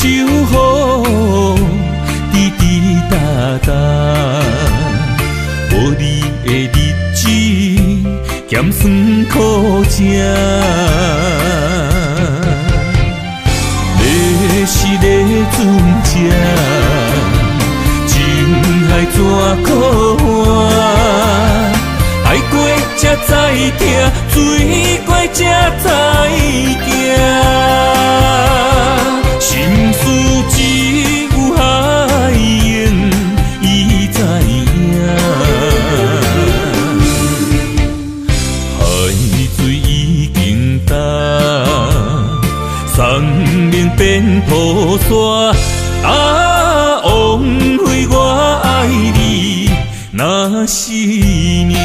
雨滴滴答答，无你的日子咸酸苦涩。要是咧船只，情海怎可换？爱过才知疼，水过才知行。心事只有海燕伊知影，海水已经干，送命变雨伞。枉费我爱你那是命。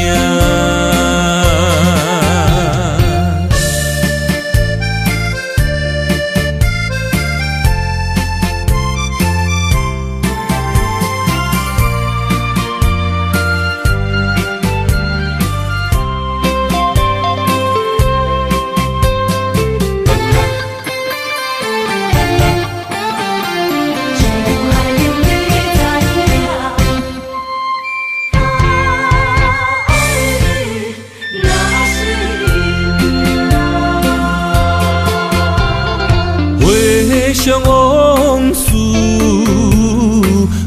想往事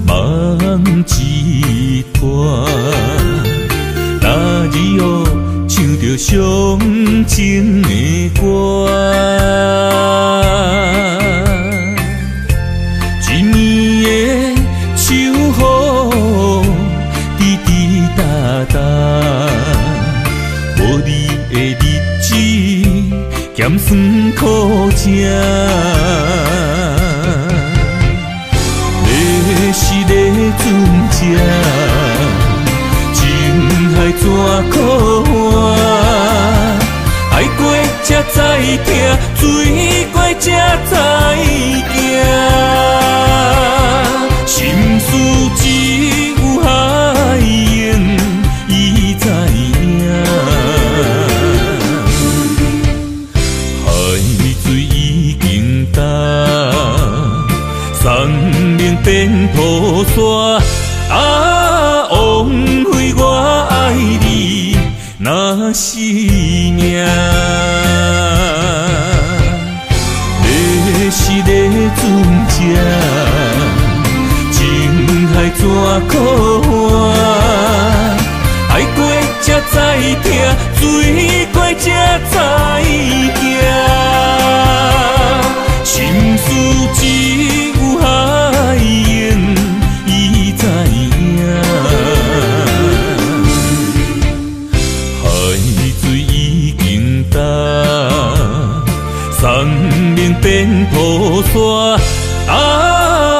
梦一段，那日后唱着伤情的歌，一年的秋雨滴滴答答，无你的日子咸酸苦涩。要是咧船只，情海怎可换？爱过才知疼，水过才知行。心事只有海燕伊知影，海水已经干。送命变雨伞，枉费我爱你那是命。要是咧船只，情海怎可换？爱过才知疼，水过才知行。心事只有海燕伊知影，海水已经干，送命变雨伞。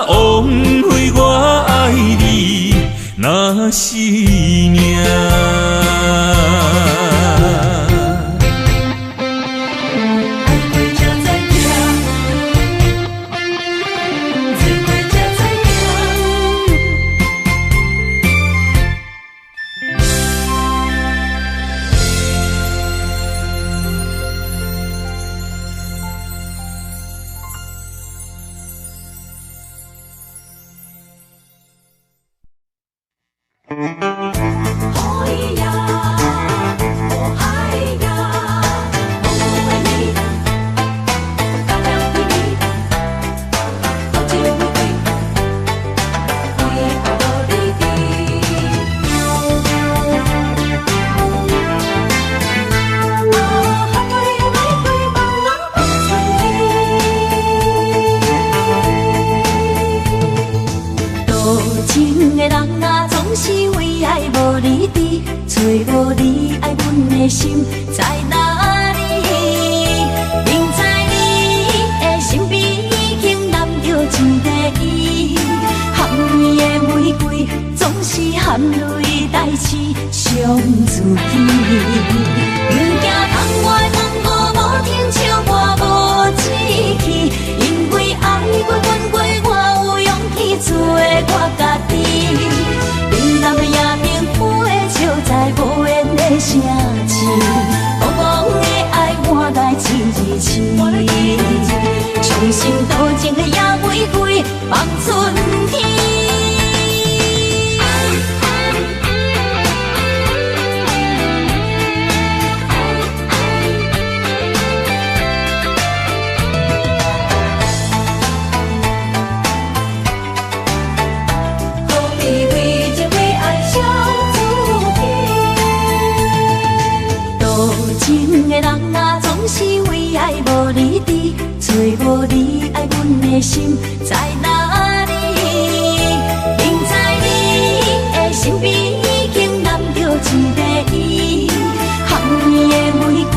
枉费我爱你那是命。心在哪里？明知你的身边已经揽着一个伊，含泪的玫瑰总是含泪代志伤自己。不惊窗外风雨无停笑我无志气，因为爱过恨过，我有勇气做我家己。冷淡的夜明飞笑在无言的城市，茫茫的爱换来一字痴。伤心多情的野玫瑰。望春天。情的人啊，总是为爱无你伫，找无你爱阮的心在哪里？明知你的身边已经揽着一个伊，含伊的玫瑰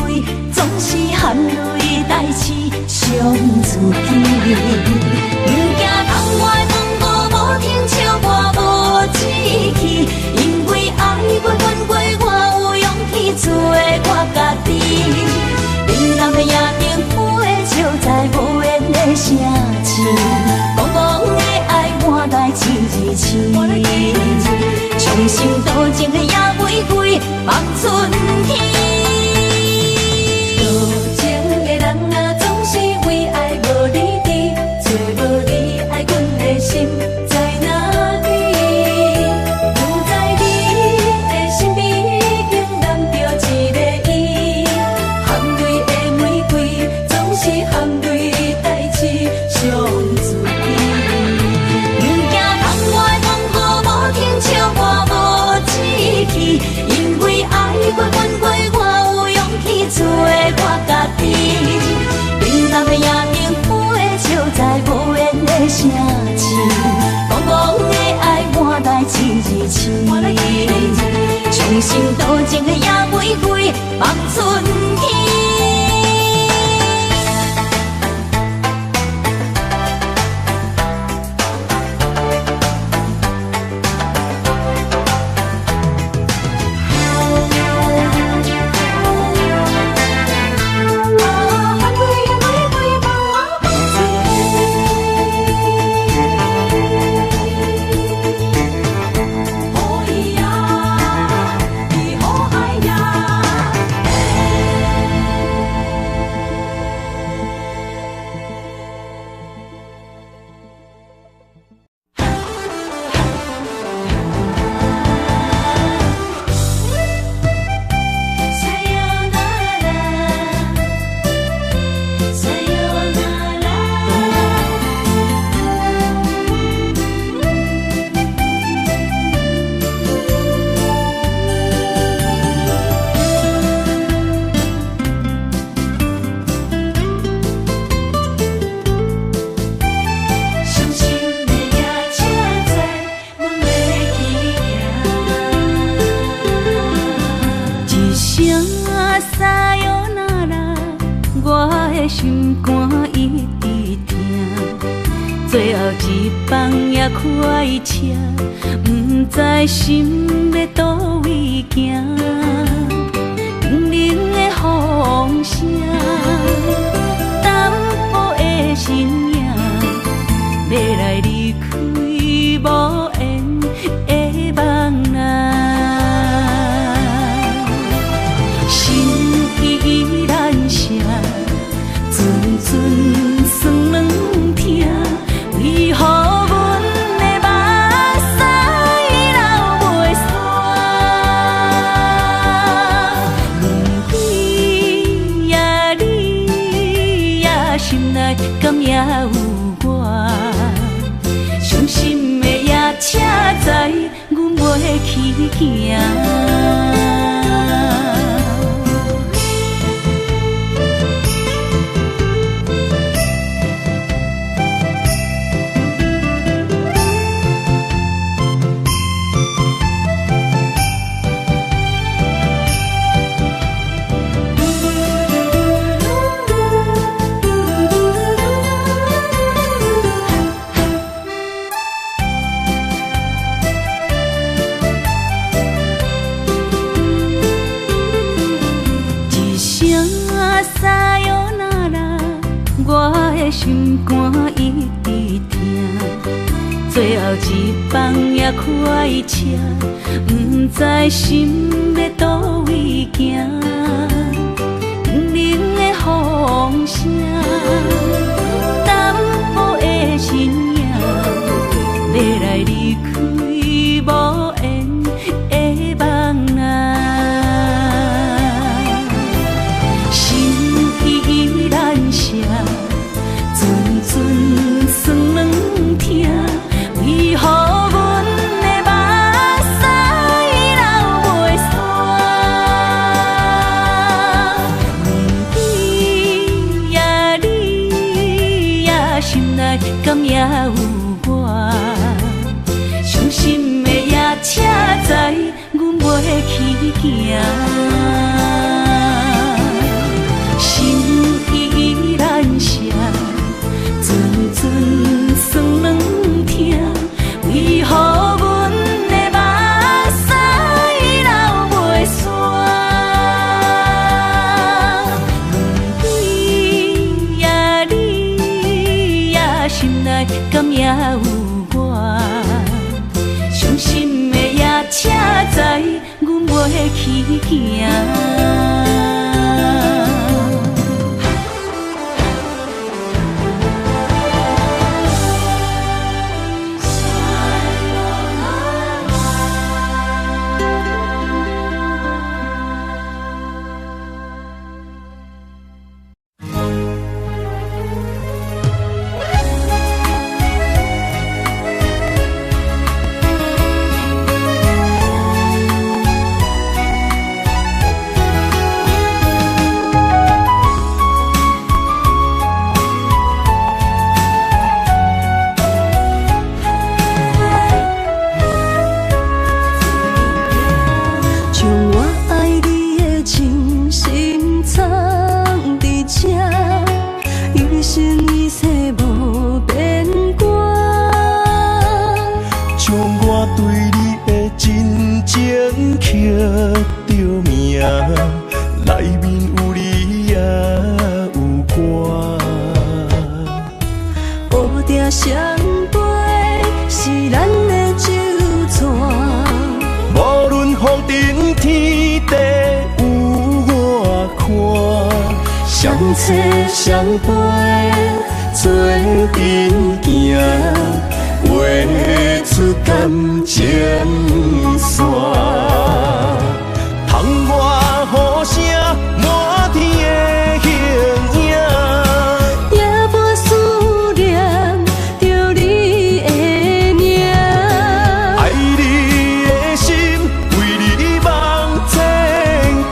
总是含泪代痴伤自己。不惊窗外风雨无停，笑我无志气，因为爱过阮过，我有勇气做我家己。冷冷的夜明飞笑在无言的城市，茫茫的爱满带刺字刺，伤心多情的野玫瑰望春天。多情的人啊，总是为爱无你伫，找无你爱阮的心在哪里？不知你的身边已经揽着一个伊，含泪的玫瑰总是含泪代志伤自己。不惊窗外风雨无停，笑我无志气，因为爱过阮过，我有勇气做我家己。冷冷的夜明飞笑在无言的城市，茫茫的爱满带刺字刺，伤心多情的野玫瑰望春天。心肝一直疼，最后一放也开车，不知心要倒位行。冷冷的风声，淡薄的身影，要来离开无缘的梦啊。心依然舍。阵酸软疼，为何阮的目屎流袂煞？不悔呀，你呀，心内敢也有我？伤心的夜车载，阮袂去行。心肝一直疼，最后一放也开车，不知心要倒位行。冷冷的风声，淡薄的身影，阵酸软痛，为何阮的目屎流袂煞？问你呀，你呀，心内敢也有我？伤心的夜车载，阮袂去行。阵阵酸软痛，为何阮的目屎流袂煞？问你呀，你呀，心内敢也有我？伤心的夜车载，阮袂去行。相陪做阵行，画出感情线。窗外雨声满天的形影，夜半思念着你的名，爱你的心为你梦牵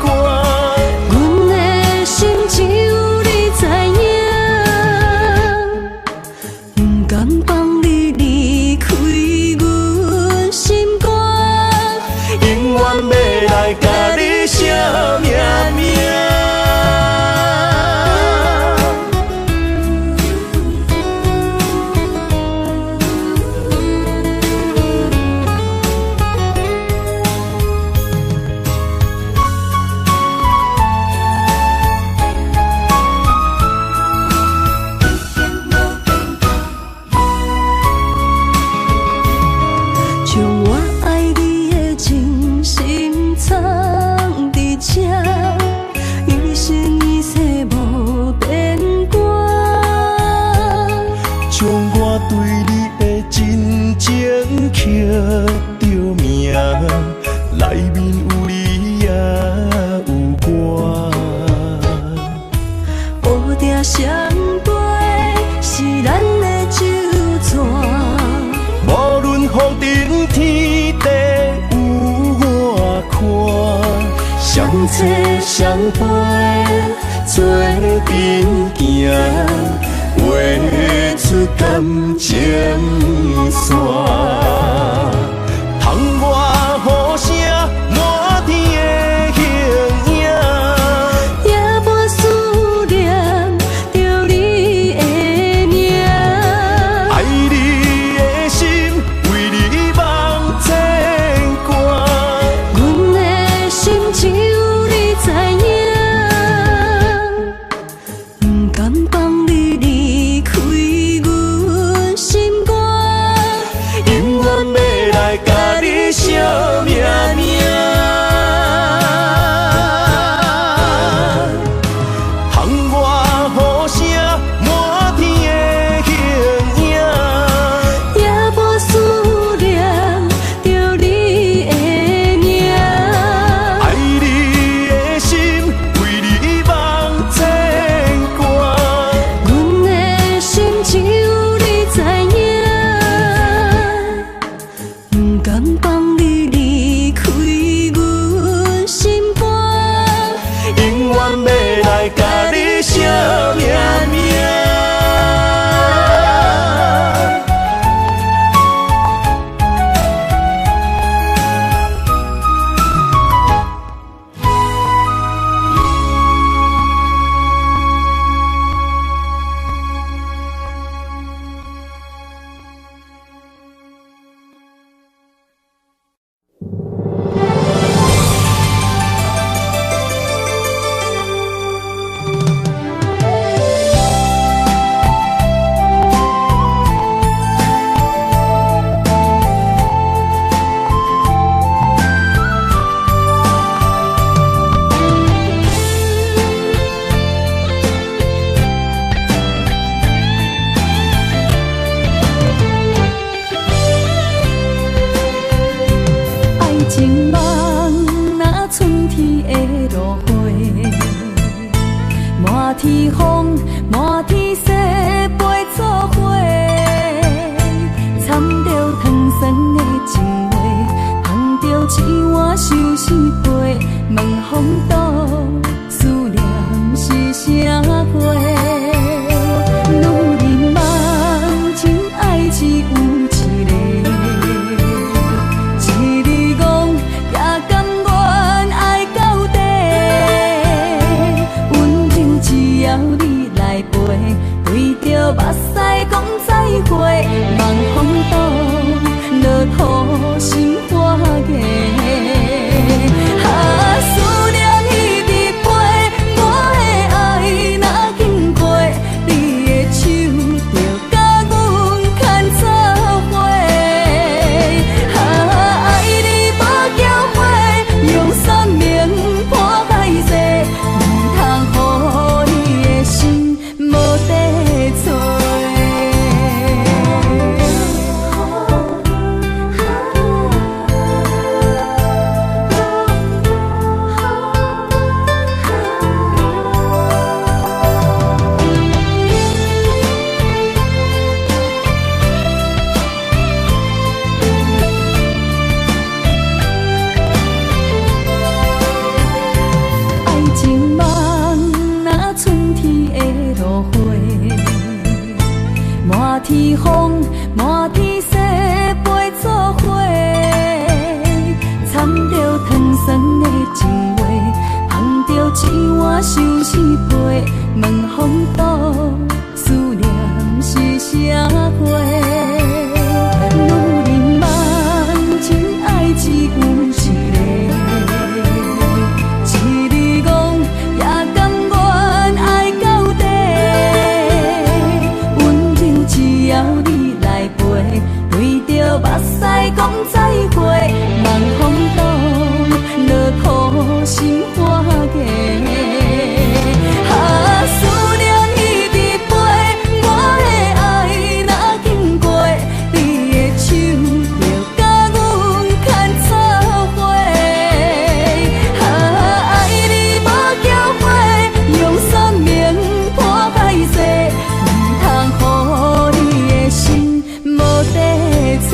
挂，阮的心只有你知影，不甘放你离开阮心肝，永远要来甲你写命名。将我爱你的真心藏伫这，一生一世无变卦。将我对你的真情刻着名，内面有你也有我。乌定相陪是咱的酒泉，无论风尘天地有我看，相切相陪做阵行，画出感情线。窗外雨声满天的形影，夜半思念着你的名，爱你的心为你梦牵挂，阮的心只有你知影，不甘放你离开阮心肝，永天风，满天雪，陪做伙，掺着糖酸的情话，捧着一碗相思杯，问风岛，思念是啥货？女人梦情爱只有一个，一日讲也甘愿爱到底，温情只要你来陪，对着目屎讲再会，望风岛落土心花芽。思念一直陪，我的爱若经过，你的手就甲阮牵做伙。爱你无缴费，用生命破海誓，唔通予你的心无地找。满天风，满天雪，陪做伙，掺着糖酸的情话，捧着一碗相思杯，问风岛，思念是啥货？女人梦情爱只有一个，一日讲也甘愿爱到底。只要你来陪，对着目屎讲再会，望风岛落土心花芽。思念一直陪，我的爱若经过，你的手就甲阮牵做伙。爱你无缴费，用生命破海誓，唔通予你的心无地找。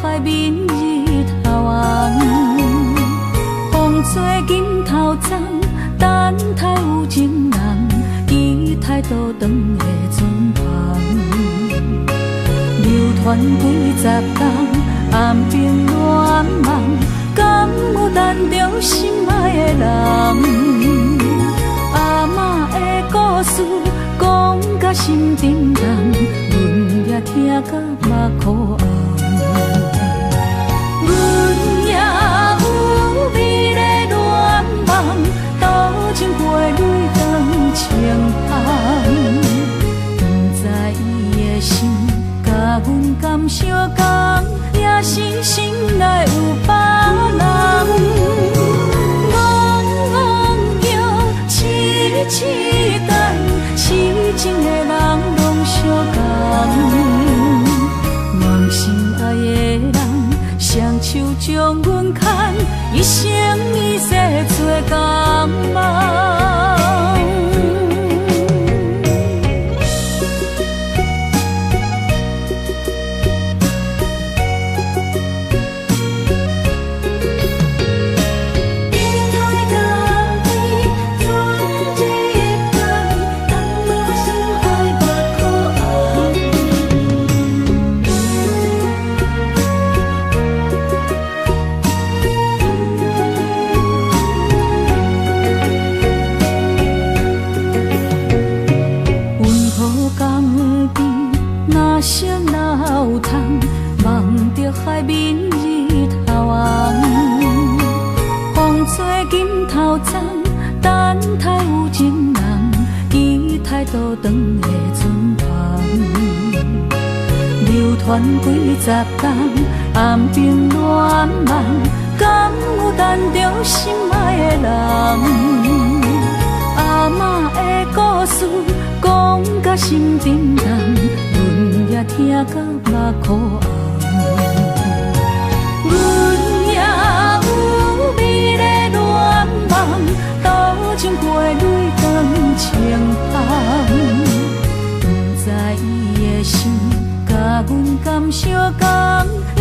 海面日头红，风吹金头鬃，等待有情人，期待倒转的船旁，流传几十冬，暗兵乱梦，敢有等着心爱的人？阿嬷的故事讲甲心沉重，阮也听甲目眶红。阮也有美丽恋梦，多情陪泪断情梦。甲阮感伤共，也是心内有别人。戆叫痴痴等，痴情的人拢相共。梦心爱的人，双手将阮牵，一生一世做共梦。海面日头红，风吹金头鬃，等待有情人，期待倒转的船旁。流传几十冬，暗中乱梦，敢有等着心爱的人？阿嬷的故事讲甲心沉重，阮也听甲目眶红。阮也有美丽恋梦，斗阵过泪断情芳。不知伊的心，甲阮感伤共，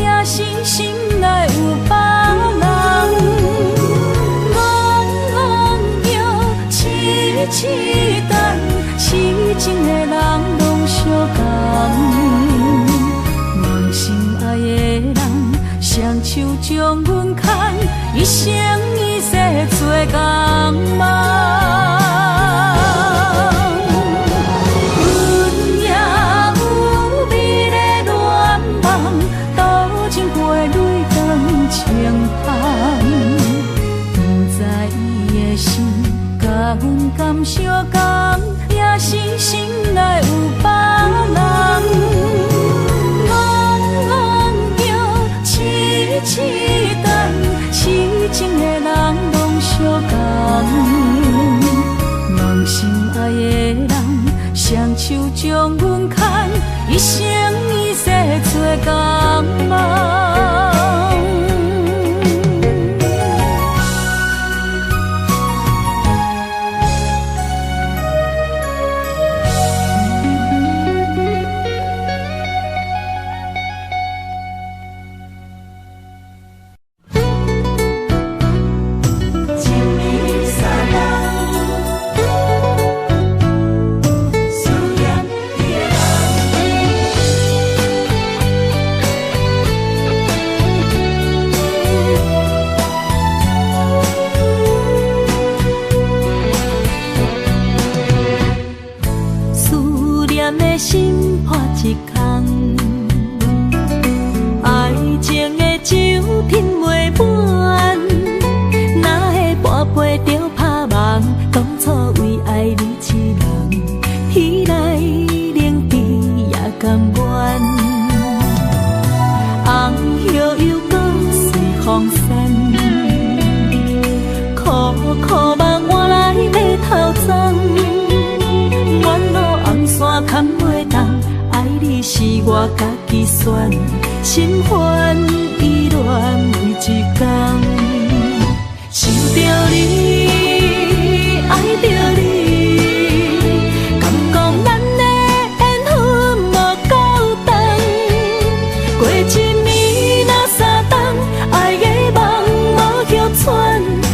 也是心内有别人。戆叫痴痴等，痴情的人拢相共。梦心爱的人，双手将阮牵，一生一世做共梦。阮也有美丽恋梦，斗阵过泪断情芳。不知伊的心，甲阮感伤共，也是心内有别人。痴等，痴情的人拢相共。梦心爱的人，双手将阮牵，一生一世做共梦。我家己选，心烦意乱每一天，想着你，爱着你，敢讲咱的缘分无够长？过一暝若三冬，爱的梦无叫喘，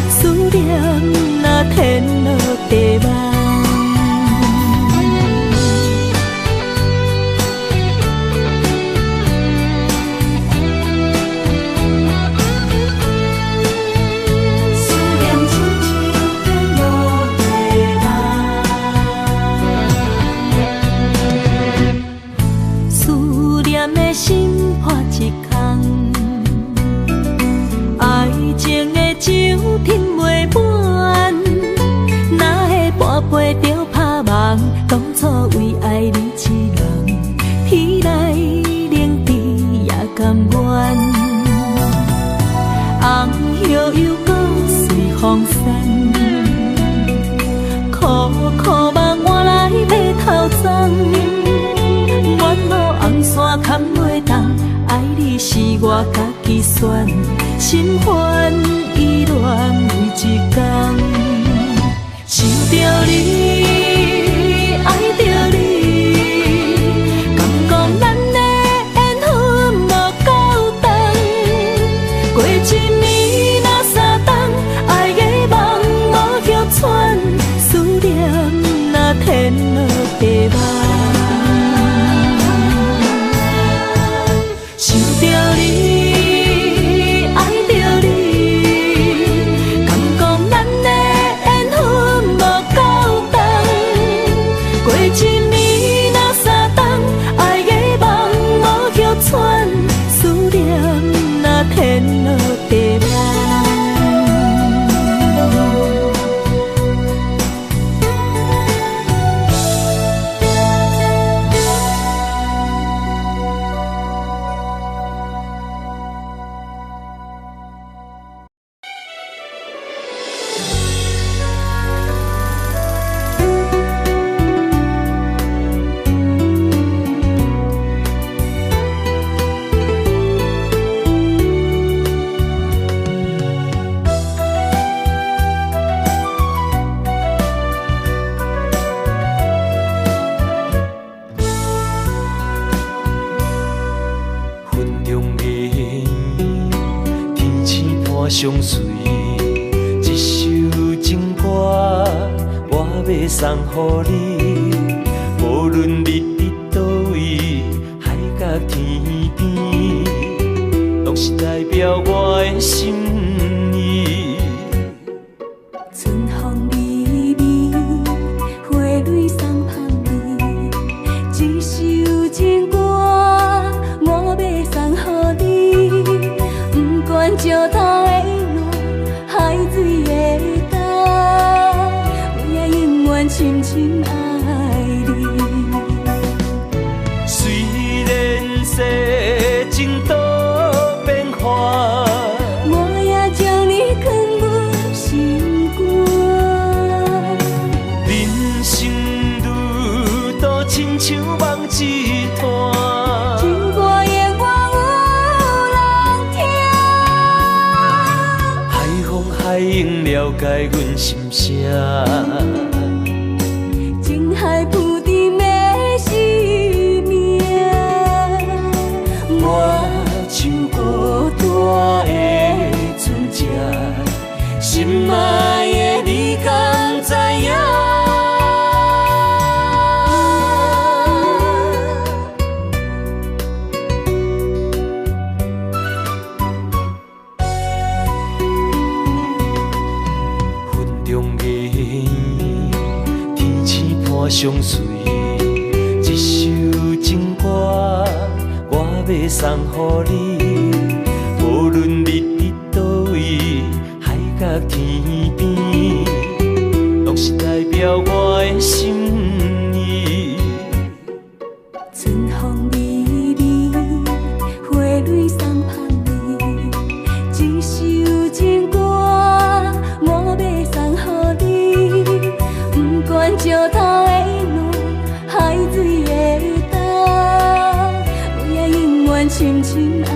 思念若天落地网。当初为爱你一人，天来雨换来要头鬃，远路红线牵袂动，爱你是我家己选，心烦意乱每一天，想着你，爱着你，敢讲咱的缘分无够长，过一年若三冬，爱的梦无叫喘，思念若天落地网。想着你，爱着你，敢讲咱的缘分无够长，过一年若三冬，爱的梦无叫喘，思念若天落地网。相随，一首情歌我要送予你。无论你伫倒位，海角天边，拢是代表我的心意。春风微微，花蕊送香味，一首情歌我要送予你。不管石头的路，海水的干，我也永远深深爱你。虽然世情多变化，我也将你藏入心肝。人生路途亲像梦一段，情歌永远有人听。海风海涌了解阮心声，情海浮沉的生命，我像孤单的船只，心爱的你敢知影？云中月圆，天星伴相随，一首情歌我要送予你。无论你伫倒位，海角天边，拢是代表我的心意。春风微微，花蕊送香味，一首情歌我要送予你。不管石头的路，海水的干，我也永远深深爱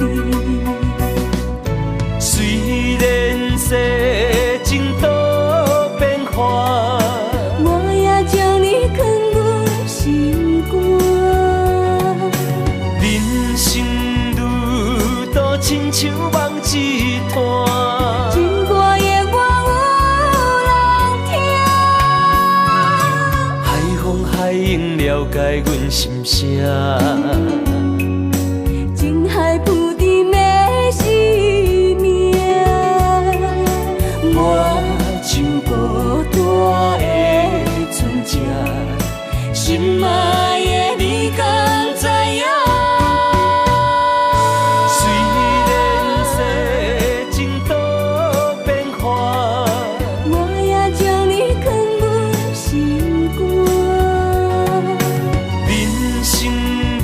你。虽然世情多变化，我也将你藏入心肝。人生路途亲像梦一段，情歌永远有人听。海风海涌了解阮心声。情海浮沉的生命，我像孤单的船只，心爱的你敢知影？虽然世情多变化，我也将你藏入心肝。人生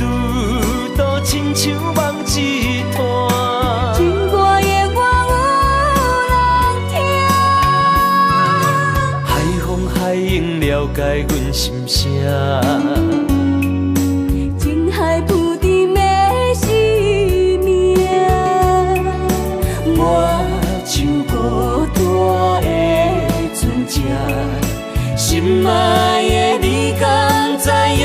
路解阮心声。情海浮沉的生命，我像孤单的船只，心爱的你敢知影？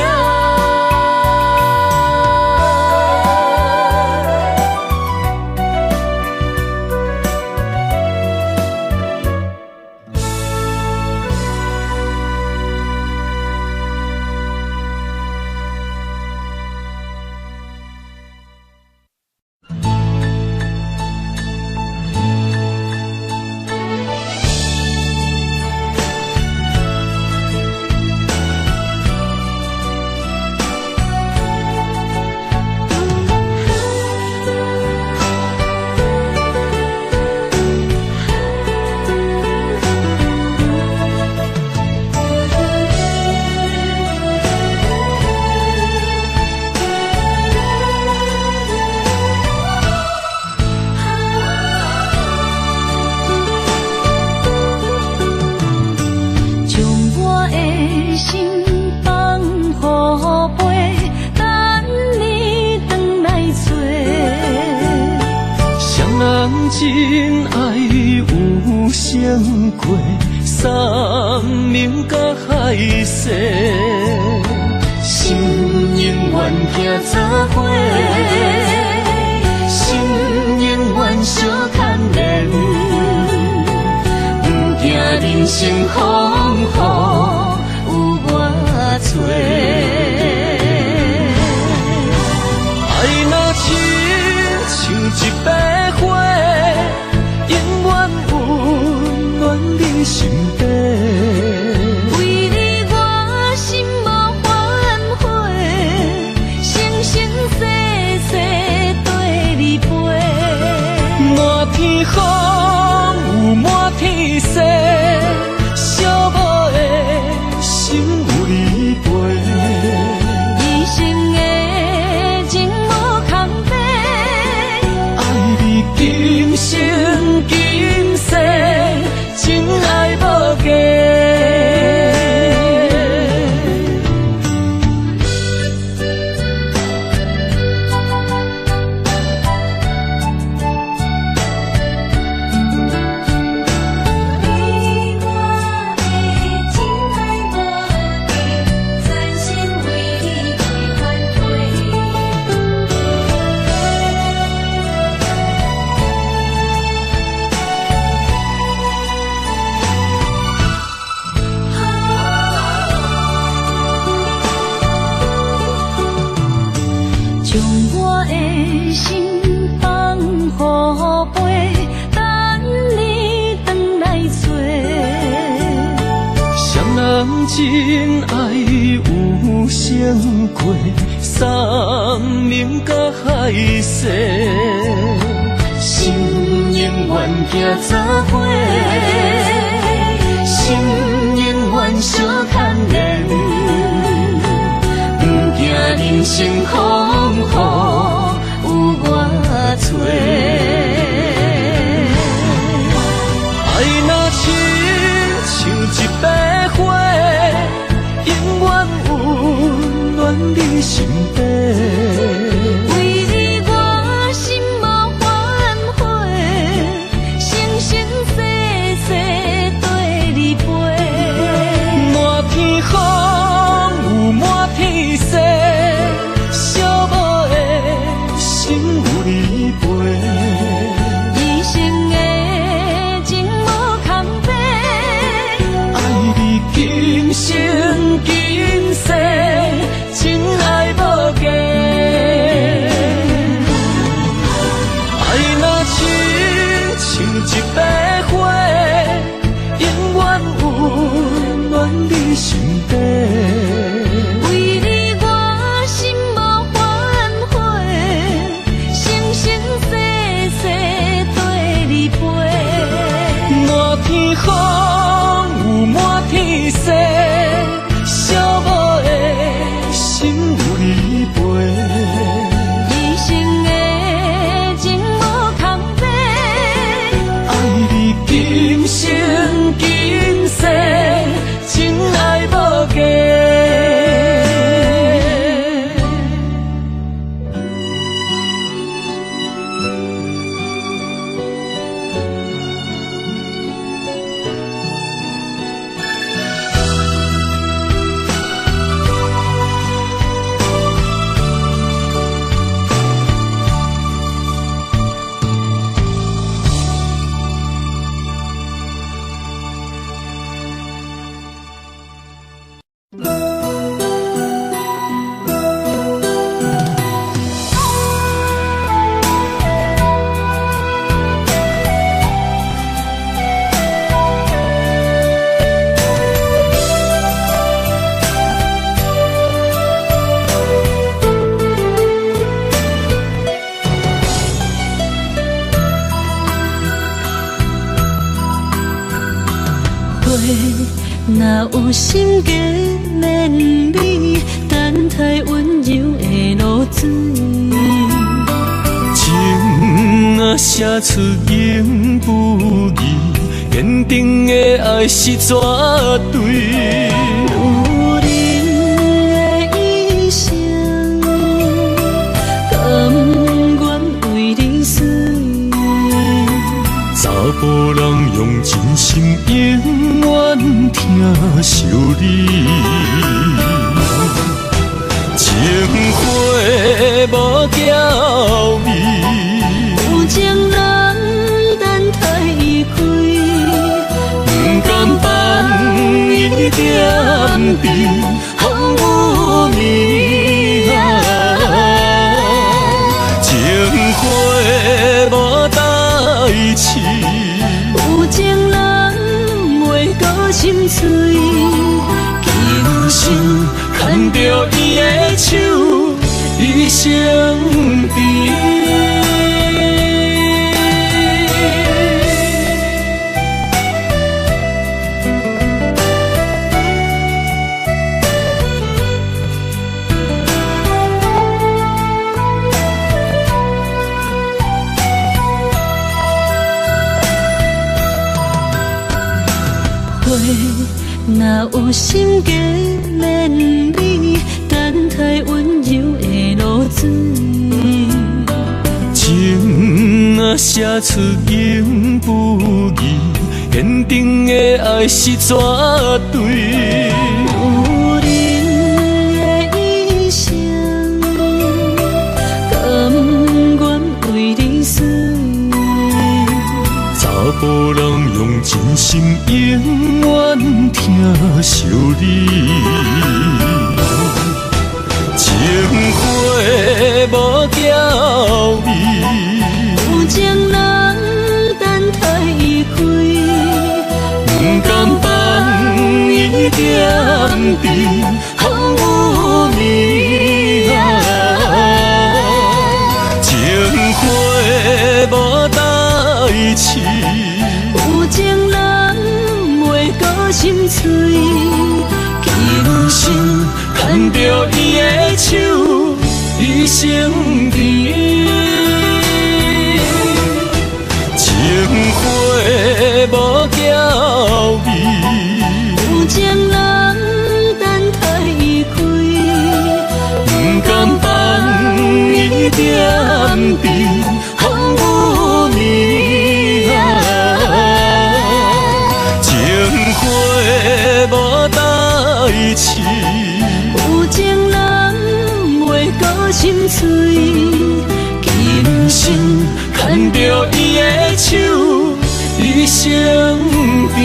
真爱有相过，山明甲海誓，心永远行作伙，心永远相牵连，不惊人生风雨有我找。爱若亲像一白花，永远温暖你身边。为你我心无反悔，生生世世对你陪。满天风有满天雪，寂寞的心有你陪。一生的情无空白，爱你今生今世，真爱无价。将我的心放乎飞，等你回来找。双人真爱有相过，山明甲海誓，心永远行作伙，心永远相牵连。不惊人生风雨有我找，爱若亲像一白花，永远温暖你身边。为你我心无反悔，生生世世对你陪。满天风有满天雪，寂有心计连理，等待温柔的露水。情若写出言不义，坚定的爱是绝对。有人的一生，甘愿为你死。查甫人用真心永远疼惜你，情花无娇美。有情人等待伊开，不甘放一点滴，风雨暝情花无代志。有情人袂过心碎，今生牵着伊的手，一生甜。若有心计连理，等待温柔的露水。情若写出言不义，坚定的爱是绝对。有人的一生，甘愿为你死。查甫人用真心永远疼惜你，情花无娇美。有情人等待伊开，不甘放一点滴，风雨暝情花无代志。有情人袂过心碎，今生牵着伊的手，一生甜。情花无娇美，有情人等待伊开，不甘放一点滴，风雨暝情花无代志。有情人袂过心碎，今生牵着伊的手，一生甜。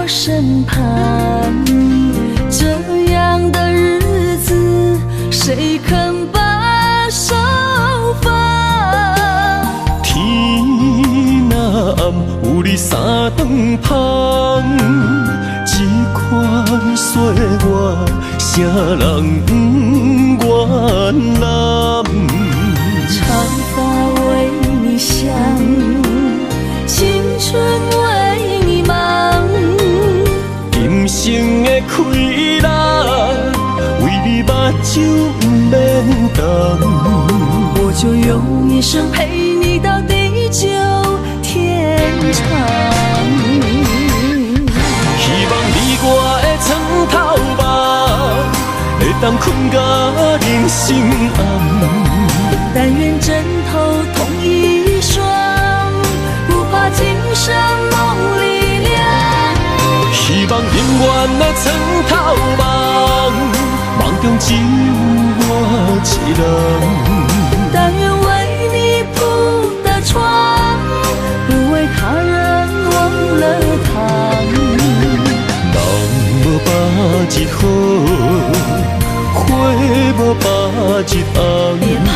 身旁，这样的日子谁肯把手放？天若暗，有你三顿香，这款岁月，啥人不愿揽？长发为你香，青春为你忙。今生的快乐，为你目睭不免干。我就用一生陪你到地久天长。希望你我的床头梦，会当困甲人生暗。但愿枕头同一双，不怕今生梦里凉。希望永远的床头梦，梦中只有我一人。但愿为你铺的床，不为他人忘了躺。人无百日好，花无百日红。别怕，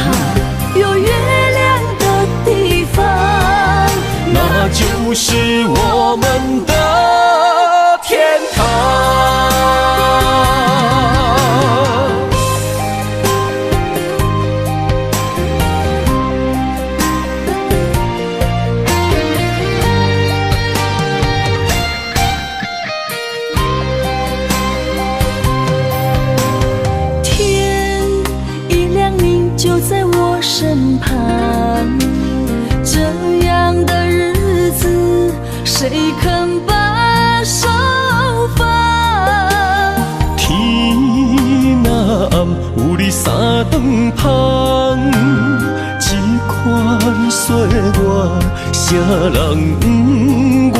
有月亮的地方，那就是我们的天堂。身旁，这样的日子谁肯把手放？天若暗，有你三顿香，这款岁月，谁人不愿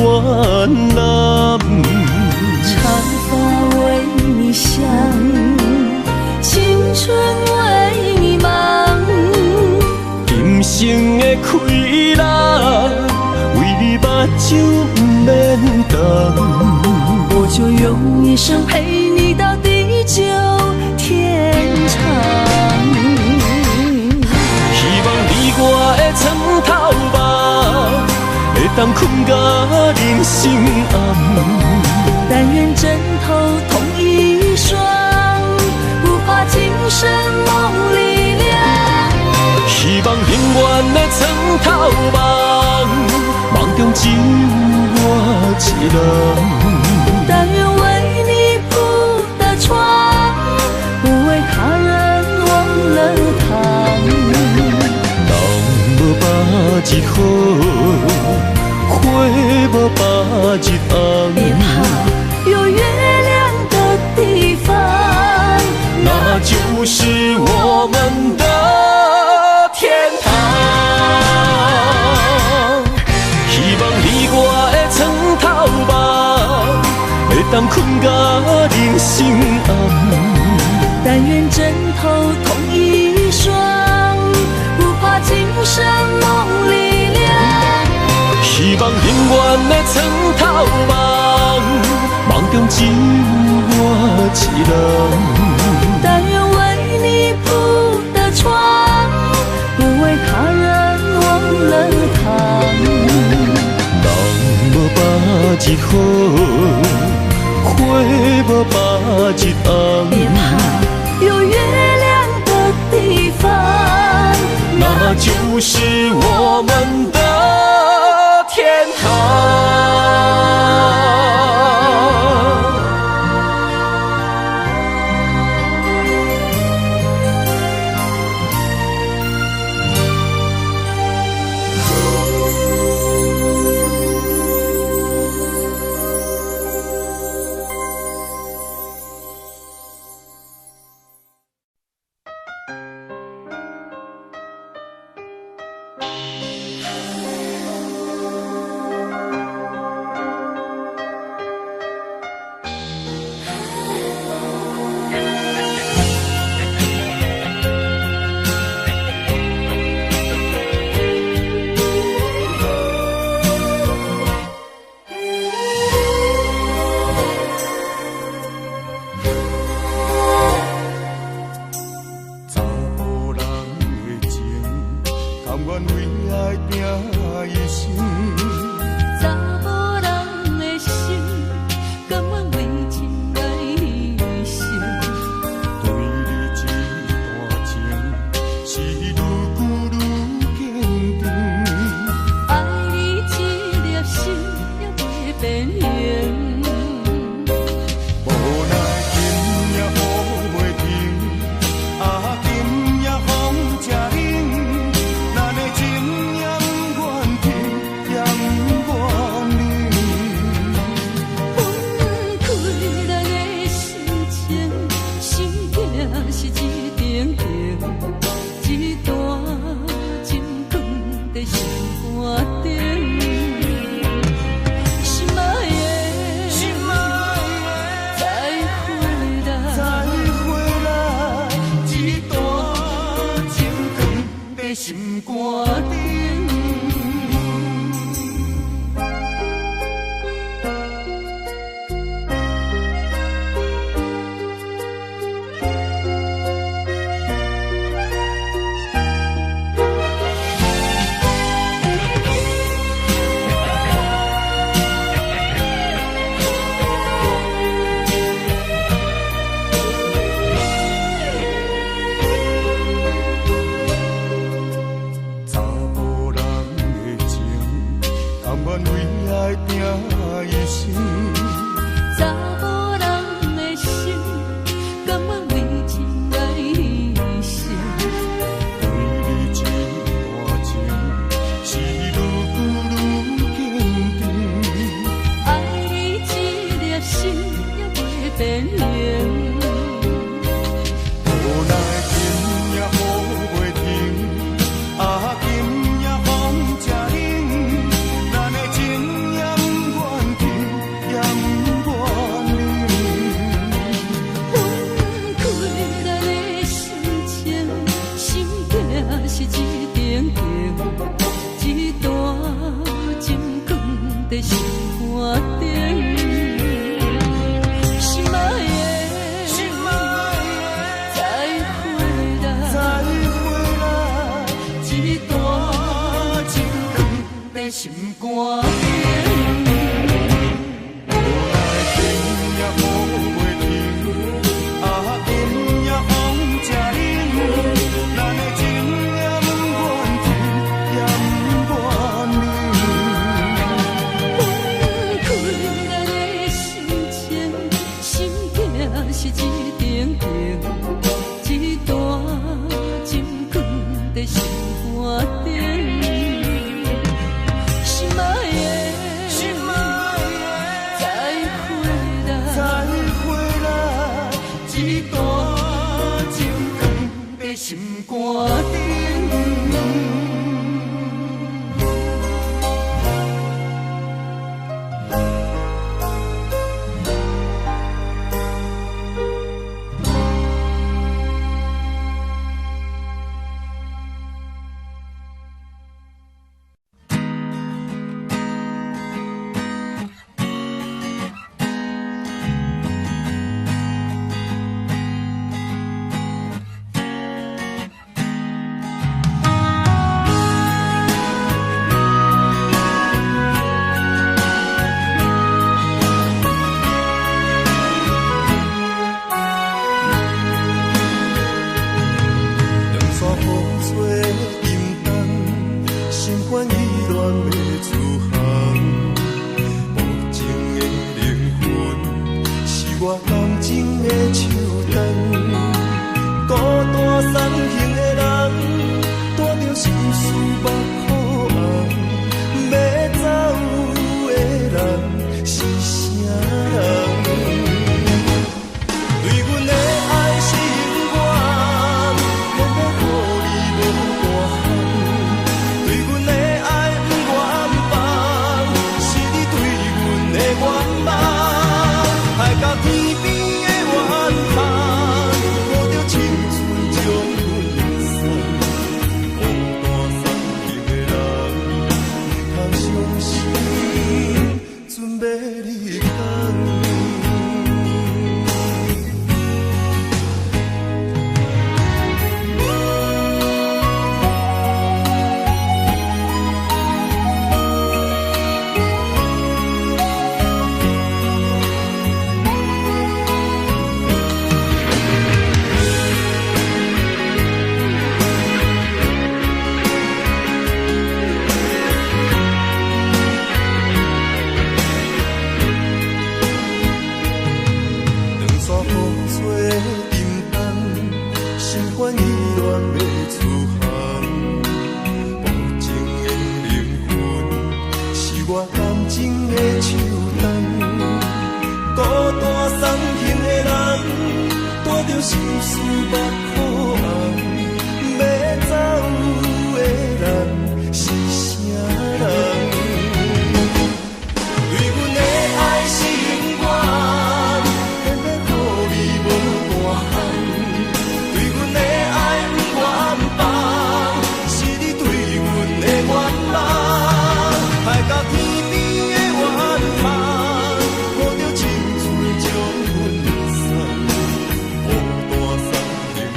揽？长发为你香，青春为你忙。人生的快乐，为你目睭不免干。我就用一生陪你到地久天长。希望你我的床头梦，会当困甲人生暗。但愿枕头同一双，不怕今生梦里凉。希望永远的床头梦，梦中只有我一人。但愿为你铺的床，不为他人忘了躺。人无百日好，花无百日红。别怕，有月亮的地方，那就是我们的天堂。希望你我的床头梦，会当困甲人生暗。但愿枕头同一双，不怕今生梦里凉。希望永远的床头梦，梦中只有我一人。但愿为你铺的床，不为他人忘了躺。人无百日好，花无百日红。别怕，有月亮的地方，那就是我们的天堂。来定一生。查某人的心，甘愿为情来牺牲。对你这段情，是愈久愈坚定。爱你这粒心也袂变形。无奈情也好袂停，啊金也风吃冷，咱的情也不愿停，也不愿冷。分开咱的心情，心境是一定定，一段情放在心肝顶。心爱的，心爱再回来，再回来，一段情放在心肝顶。无奈情也好袂停，啊金也风吃冷，咱的情也不愿停，也不愿冷。分开咱的心情，心境是一定定，一段情放在心肝顶。心爱的，心爱的，再回来，再回来，一段情放在心肝顶。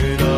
的人。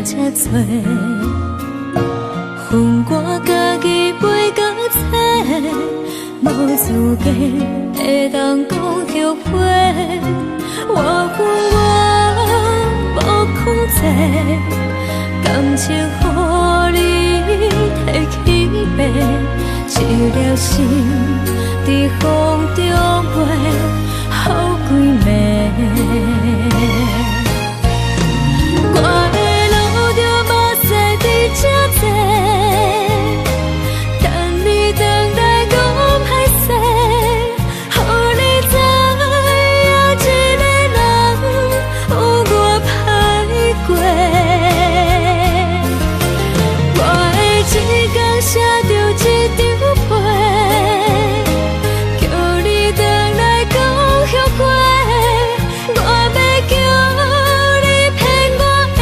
才多，恨我家己袂到切，无资格会当讲后悔。我恨我无控制，感情予你摕去卖，一粒心伫风中飞，好几暝。我的路着目屎伫这多，等你回来讲歹势，予你知影一个人有我歹过。我的一天写着一张被，叫你回来讲后悔。我要叫你骗我的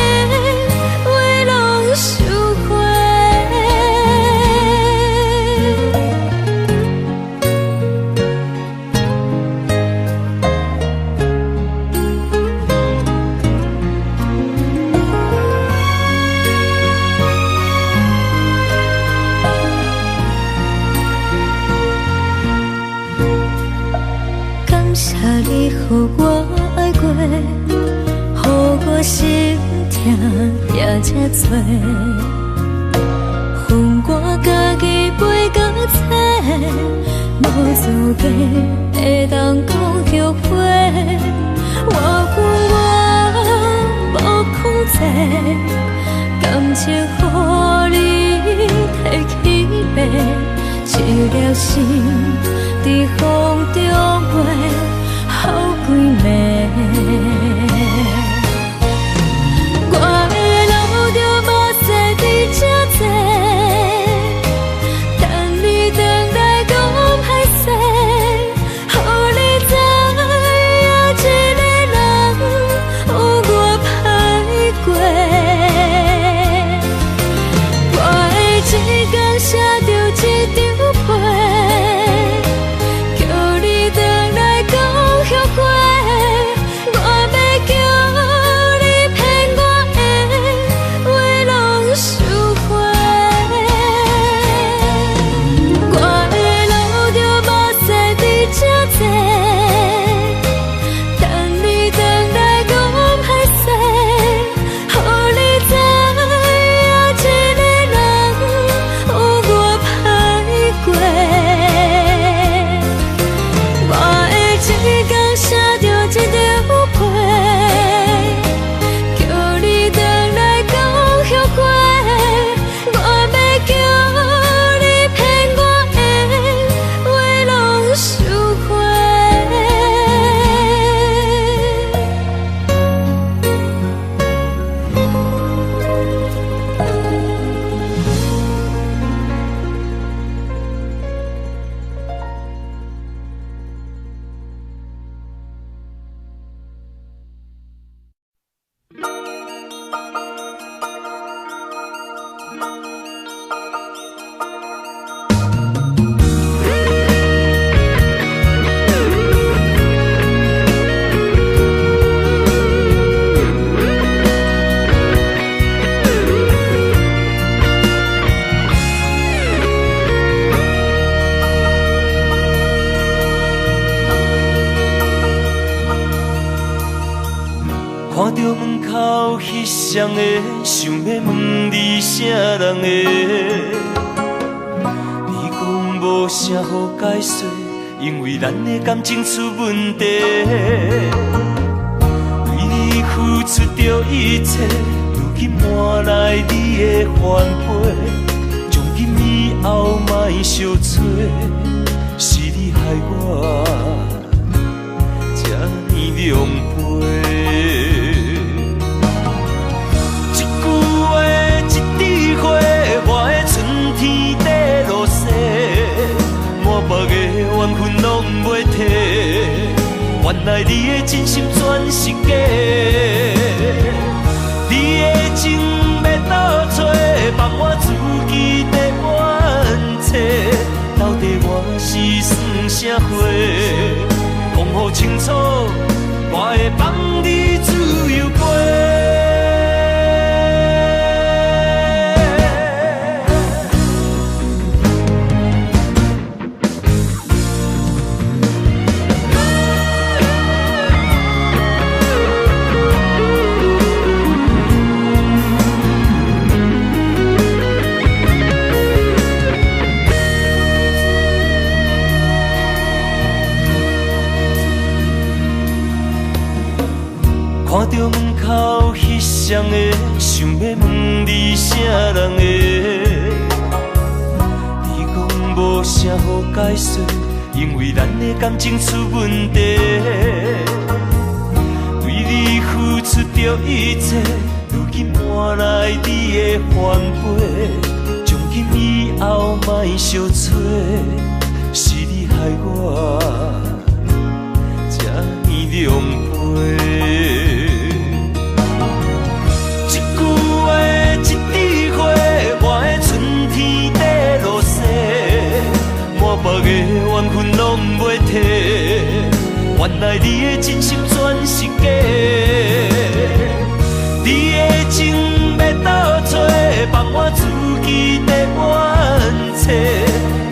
话拢收回。感谢你予我爱过，予我心痛也这多，恨我家己袂到切，无资格会当讲后悔。我恨我无控制，感情予你摕去卖，一粒心伫风中飞，好几暝。我的路着目屎伫这多，等你回来讲歹势，予你知影一个人有我歹过。我的一天写着一张被，叫你回来讲后悔。我要叫你骗我的话拢收回。我的路着目屎伫这多，等你回来讲歹势，予你知影一个人有我歹过。我的一天写着一张被，叫你回来讲后悔。我要叫你骗我的话拢收回。看着门口迄双的，想要问你啥人的？你讲无啥好解释，因为咱的感情出问题。为你付出着一切，如今换来你的反悔。从今以后莫相找，是你害我这呢狼狽。我的春天在落雪，满目的缘分拢袂褪。原来你的真心全是假，你的情要倒找，放我自己在冤切。到底我是算啥货？讲好清楚，我会放你自由飞。双的，想要问你啥人的？你讲无啥好解释，因为咱的感情出问题。为你付出着一切，如今换来你的反背。从今以后莫相找，是你害我这呢狼狽。别个缘分拢袂退，原来你的真心全是假。你的情要倒找，放我自己在冤切。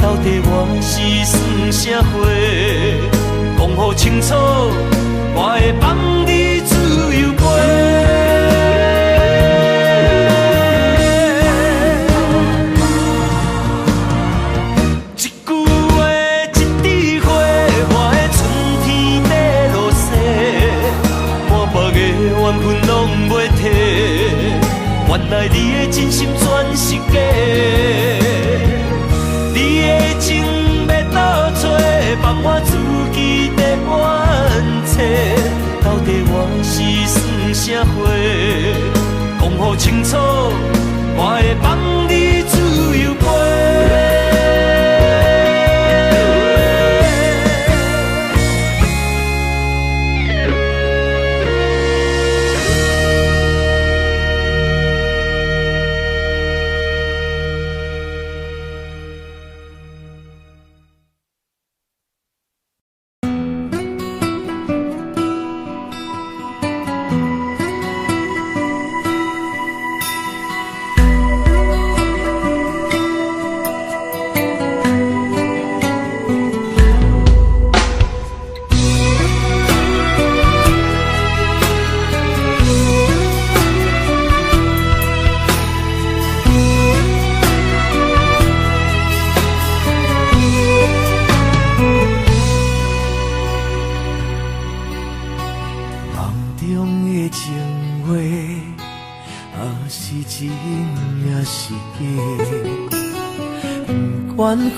到底我是算啥货？讲好清楚，我会放你自由飞。原来你的真心全是假，你的情要倒找，放我自己在冤切。到底我是算啥货？讲好清楚，我会放你自由飞。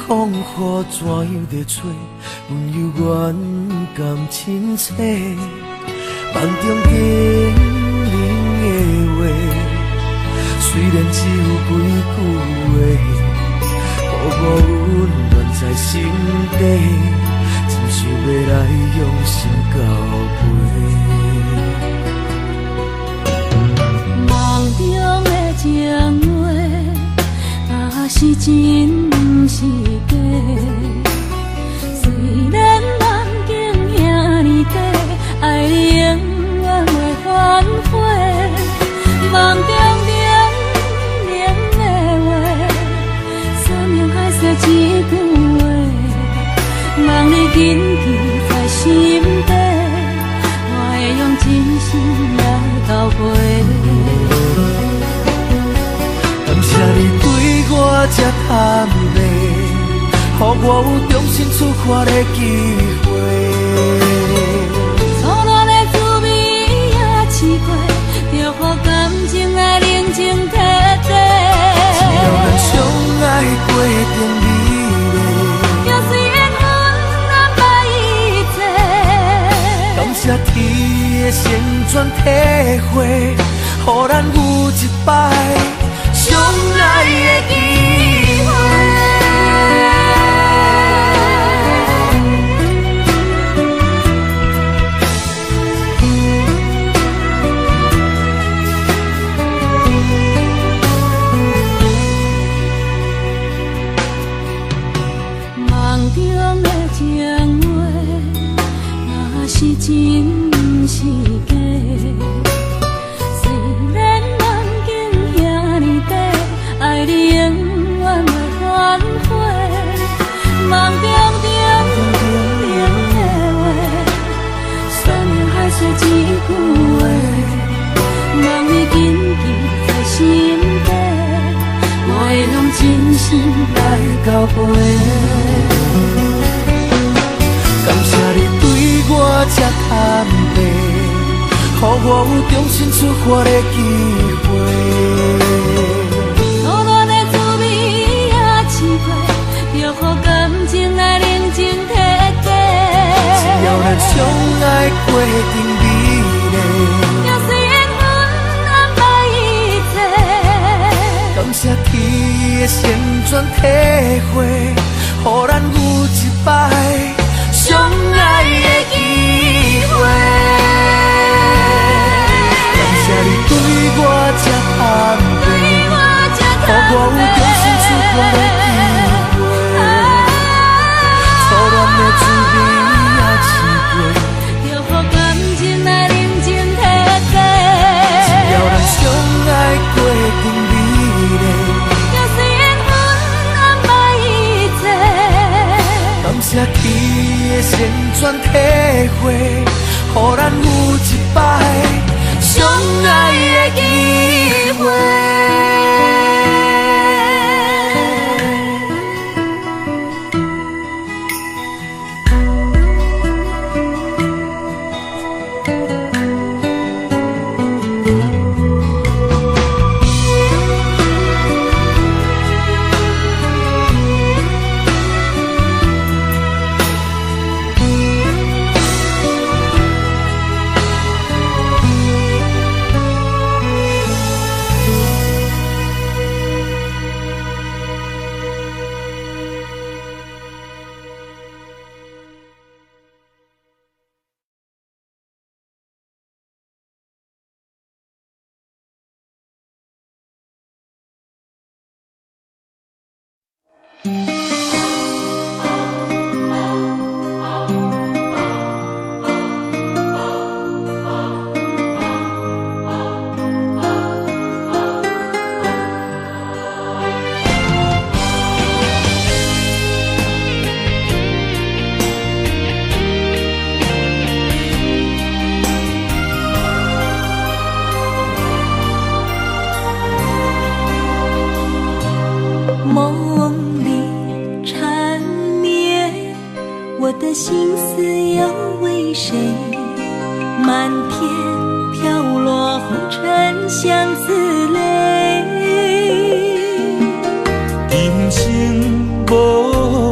风雨怎样在吹，温柔远甘亲切。梦中经人的话，虽然只有几句话，薄薄温暖在心底，真想要来用心交陪。梦中的情话，是真是假？虽然梦境遐尼短，爱你永远袂反悔。梦中冷冷的话，山盟海誓一句话，望你紧记在心底，我会用真心来交陪。感谢你对我这坦白，予我有重新出发的机会。错乱的滋味也试过，就予感情来冷静体体。只要咱相爱过程美丽，就虽缘分难把一切。感谢天的成全体会，予咱有一摆相爱的机会。梦中的情话，是真是假？虽然梦境遐尼短，爱你永远袂反悔。梦中冷的话，山盟海誓一句话，望你紧记在心底，我会用真心来交陪。感谢你对我这坦白，予予我有重新出发的机会。苦恋的滋味也试过，就予感情来冷静体会。只要咱相爱过程美丽，就虽然阮安排一切，感谢天的旋转体会，予咱有一摆相爱的机会。感谢你对我这安慰，予我有重新出发的机会。初恋的滋味也试过，就予感情来冷静体会。只要咱相爱过程美丽，就虽然阮安排一切，感谢天的旋转体会，予咱有一摆相爱的机会。梦里缠绵，我的心思要为谁？漫天飘落红尘相思泪。人生无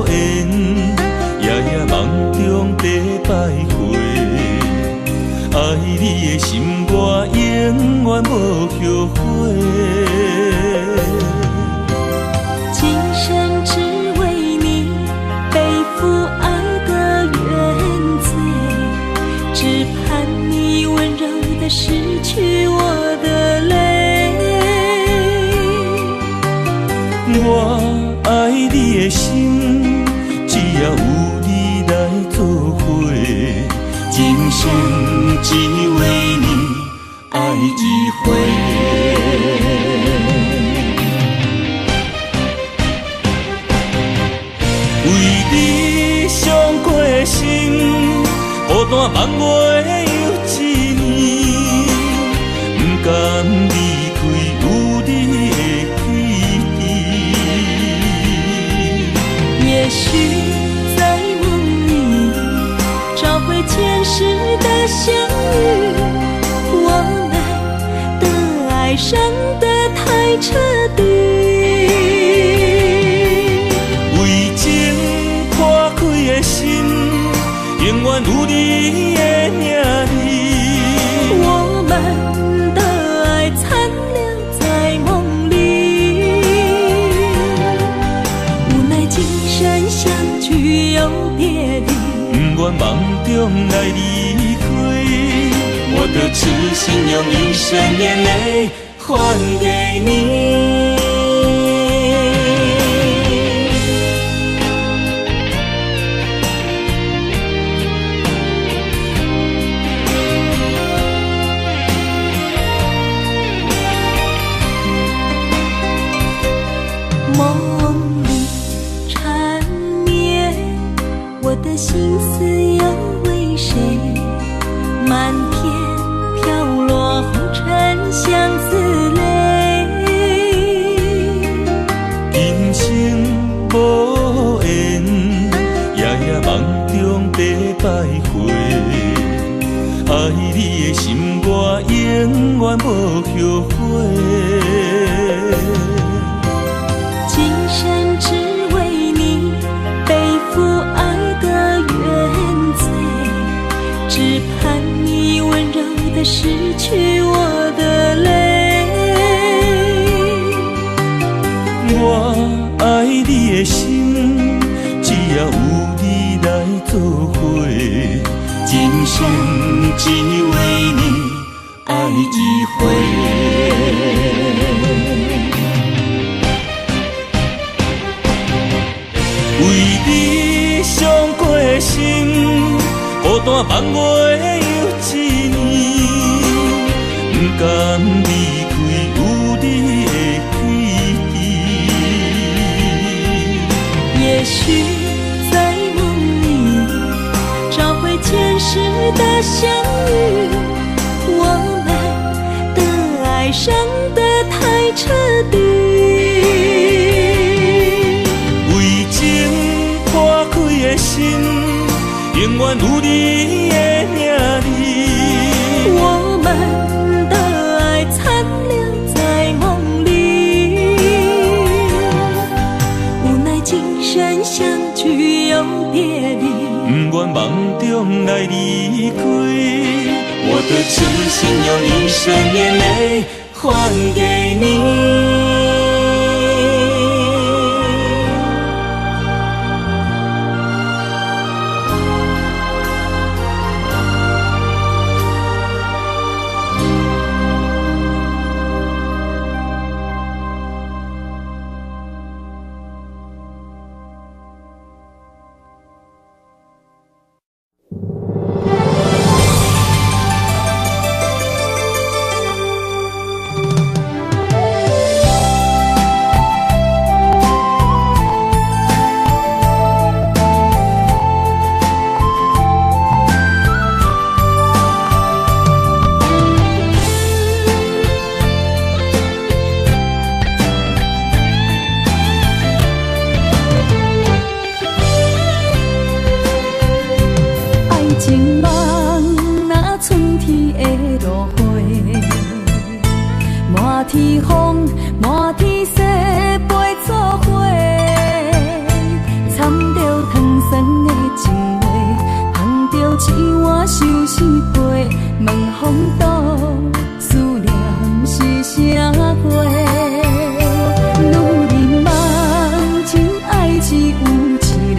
缘，夜夜梦中在徘徊。爱你的心，我永远无后悔。今生只为你背负爱的原罪，只盼你温柔地拭去我的泪。我爱你的心，只要有你来作伙，今生只为你爱一回。为你伤过心，孤单梦袂又一年，不甘离开有你的起点。也许在梦里找回前世的相遇，我们的爱伤得太彻底。为情破开的心，永远有你的名字。我们的爱残留在梦里，无奈今生相聚又别离。不愿梦中来离开，我的痴心用一生眼泪还给你。梦里缠绵，我的心思要为谁？漫天飘落红尘相思泪。人生无缘，夜夜梦中在徘徊。爱你的心，我永远无后悔。今生只为你背负爱的原罪，只盼你温柔地拭去我的泪。我爱你的心，只要有你来作伙，今生只为你爱一回。为你伤过的心，孤单望月又一年，不甘离开有你的记忆。也许在梦里找回前世的相遇，我们的爱伤得太彻底。为情破开的心，永远有你的名字。我们的爱残留在梦里，无奈今生相聚又别离，不愿梦中来离开，我的痴心用一生眼泪还给你。情梦若春天的落花，满天风，满天雪，陪作伙，掺着糖酸的情话，捧着一碗相思杯，问风度思念是啥货？女人梦情爱只有一个。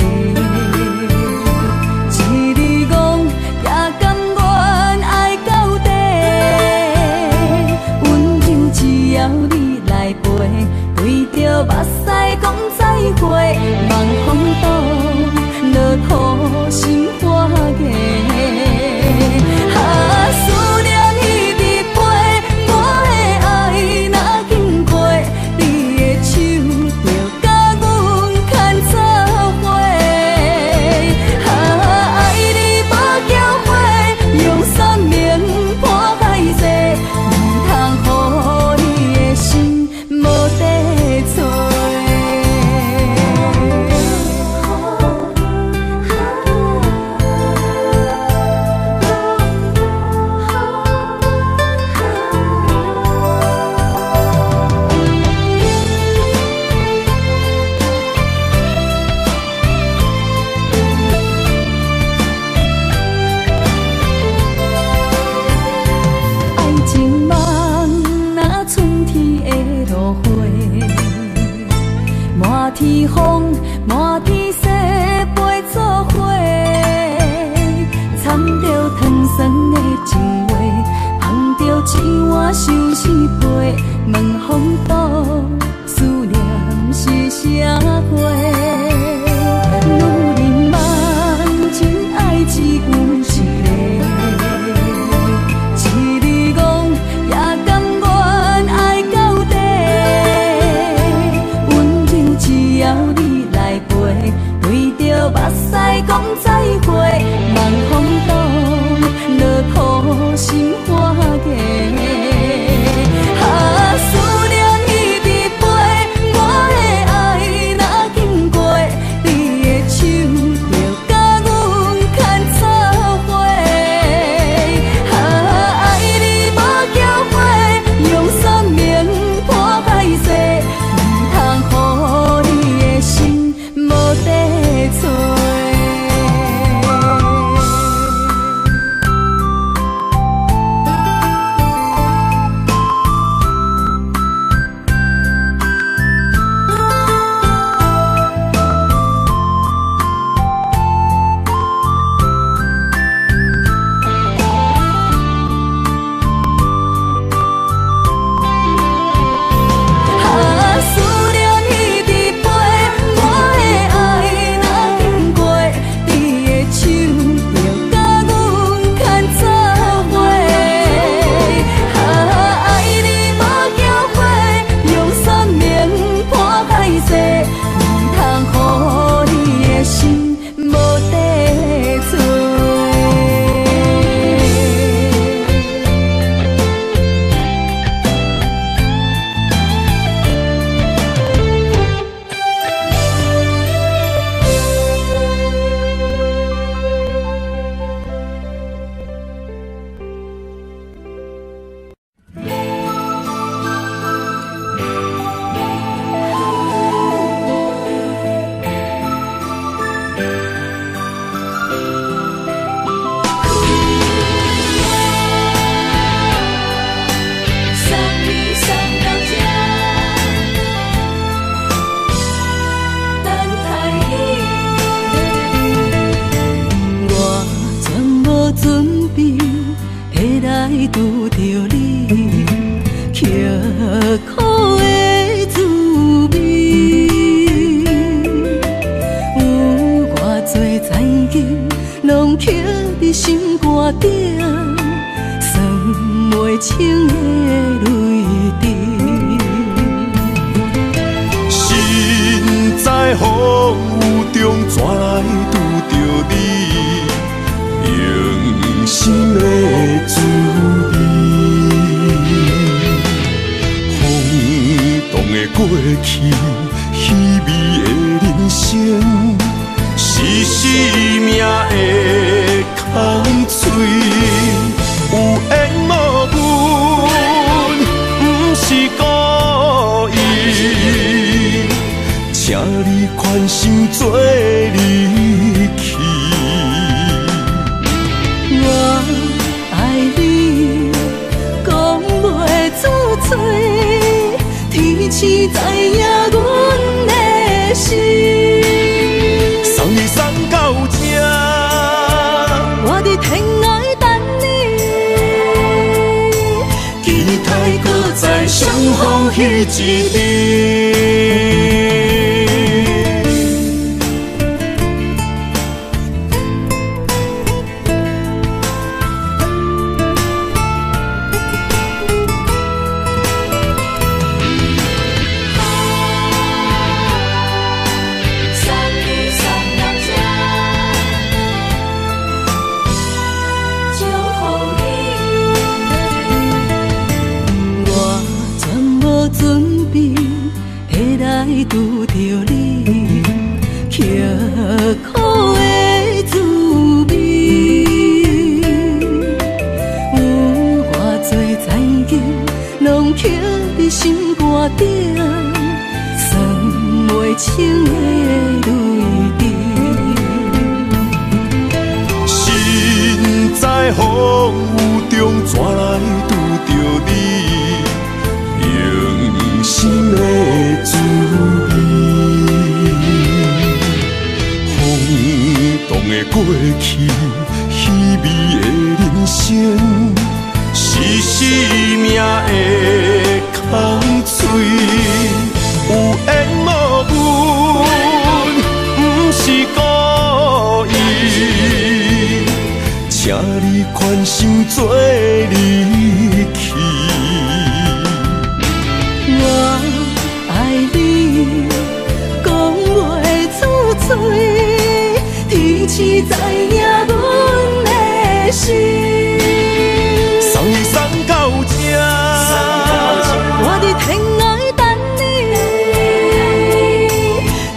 为着目屎讲再会，望风度落土心花嫁。思念一直陪，我的爱若经过，你的手就甲阮牵做伙。爱你无后悔，用生命破海誓，唔通予你的心无地找。爱情梦若春天的落花，满天风，满天雪，陪作伙，掺着糖酸的情话，捧着一碗相思杯，问风度思念是啥货？女人梦情爱只有一个。一字讲也甘愿爱到底，温柔只要你来陪，为着目屎讲再会，望风度落土心花嫁。思念一直陪，我的爱拄着你，刻苦的滋味。有偌多残景，拢刻伫心肝顶，算袂清的泪滴。心在风雨中，怎来拄着你？用心的滋味，风动的过去，稀微的人生，是生命的空嘴，有缘无分，不是故意，请你宽心做离去。我爱你，讲袂出嘴，天赐知影阮的心。送你送到这，我伫天涯等你，期待搁再相逢彼一日。拄着你，刻苦的滋味。有偌多残景，拢刻伫心肝顶，算袂清的泪滴。心在风雨中，怎来拄着你？用心的滋味，风动的过去，稀微的人生，是生命的空嘴，有缘无分，不是故意，请你宽心做离去。我爱你，讲袂出嘴，天赐知影阮的心。送你送到这，我伫天涯等你，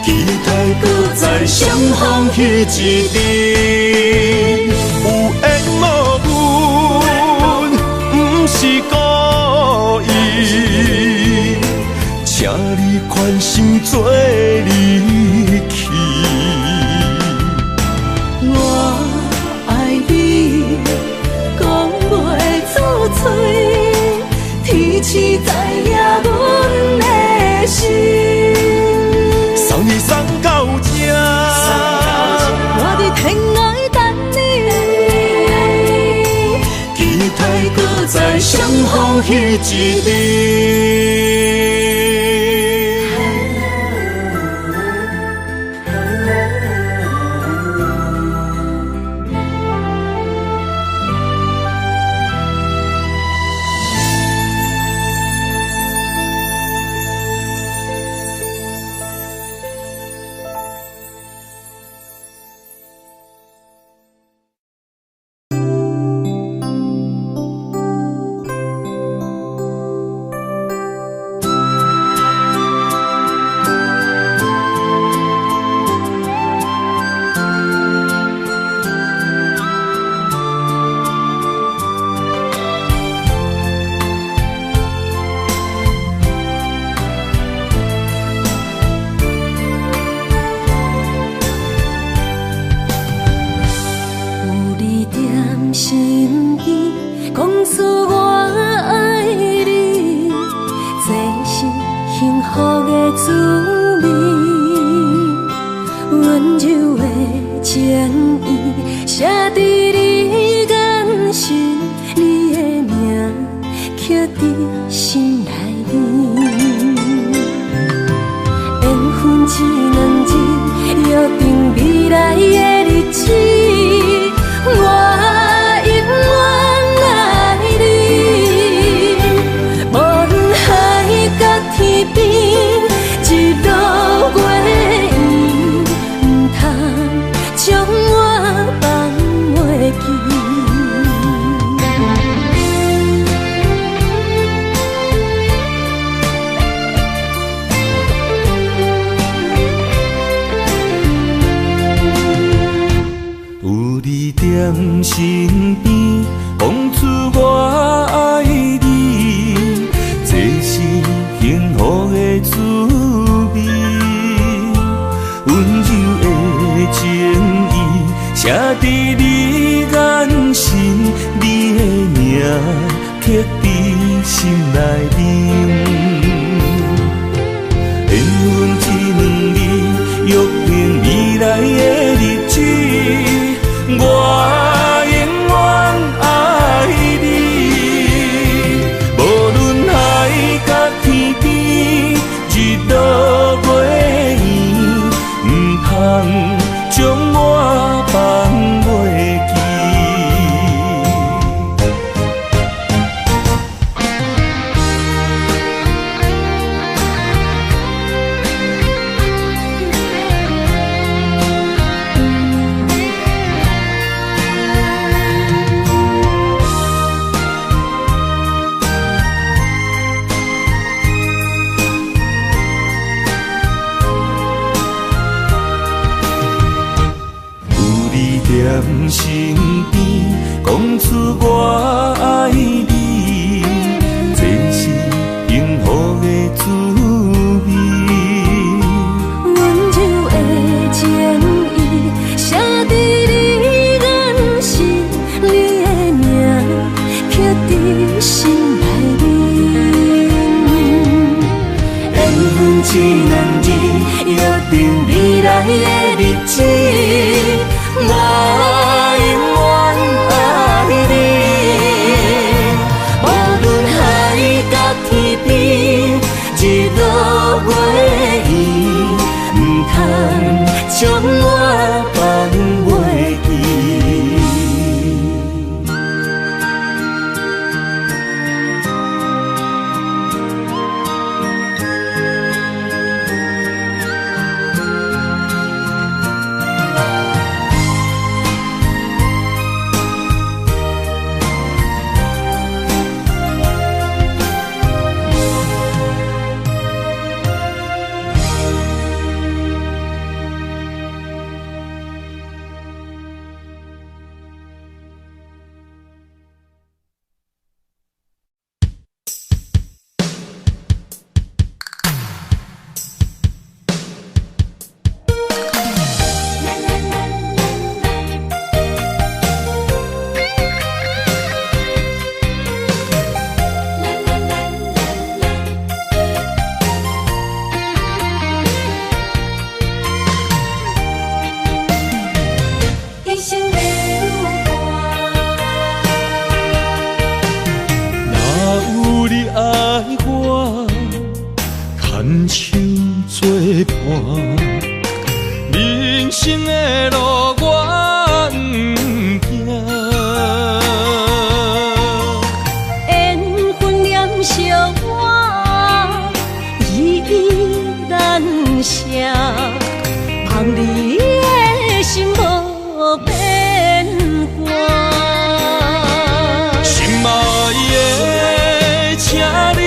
期待搁再相逢彼一日。有缘无分，不是故意，请你宽心做离去。我爱你，讲袂出嘴，天赐知影阮的心。送你送到这，我伫天涯等你，期待搁再相逢彼一日。定未来的日子，我永远爱你。无论海角天边，一路过伊，唔通将我放袂记。在身边，讲出我爱你，这是幸福的滋味。温柔的情意写在你眼神，你的名刻在心内面。缘分一两字，约定未来的日子。我永远爱你，无论海角天边，日落月圆，唔通将我放袂记。在身边，讲出我爱你，这是幸福的滋味。温柔的情意写在你眼神，你的名刻在心内面。缘分一两字，约定未来的日子。我永远爱你，无论海角天边，日落月圆，唔通将我放袂记。人生的路我不行，缘分念伤我依依难舍，望你的心无变卦。心爱的，请你